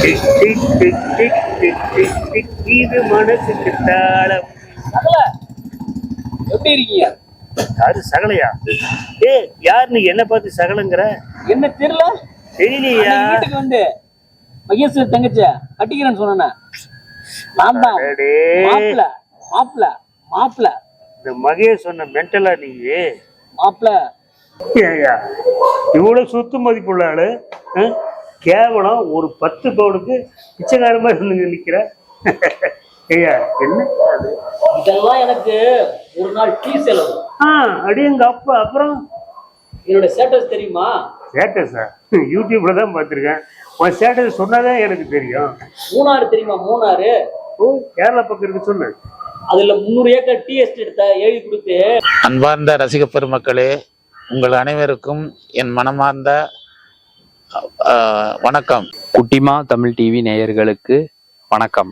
Tick டிக் டிக் டிக் டிக் டிக் டிக் இது மனசுக்கு தாளம். எப்படி இருக்கீங்க? யாரு சகலையா? யார் நீ என்ன பார்த்து சகலங்கிற? என்ன தெரியல. தெரியலையா? வீட்டுக்கு வந்து மகேஷ் தங்கச்ச கட்டிக்கிறேன்னு சொன்ன நான் தான். மாப்பிள மாப்பிள மாப்பிள இந்த மகேஷ் சொன்ன மென்டலா நீ? மாப்பிள இவ்வளவு சொத்து மதிப்புள்ள ஆளு கேவலம் ஒரு 10 பவுனுக்கு பிச்சைக்காரமா இருந்து நிக்கிற. ஐயா என்ன இதெல்லாம் எனக்கு ஒரு நாள் டீ செலவு. அடியங்க அப்பா. அப்புறம் என்னோட ஸ்டேட்டஸ் தெரியுமா? ஸ்டேட்டஸா? யூடியூப்ல தான் பார்த்துருக்கேன். உன் ஸ்டேட்டஸ் சொன்னாதான் எனக்கு தெரியும். மூணாறு தெரியுமா? மூணாறு கேரளா பக்கம் இருக்கு, சொல்லு. அதுல 300 ஏக்கர் டீ எஸ்டேட் எழுதி கொடுத்து. அன்பார்ந்த ரசிக பெருமக்களே, உங்கள் அனைவருக்கும் என் மனமார்ந்த வணக்கம். குட்டிமா தமிழ் டிவி நேயர்களுக்கு வணக்கம்.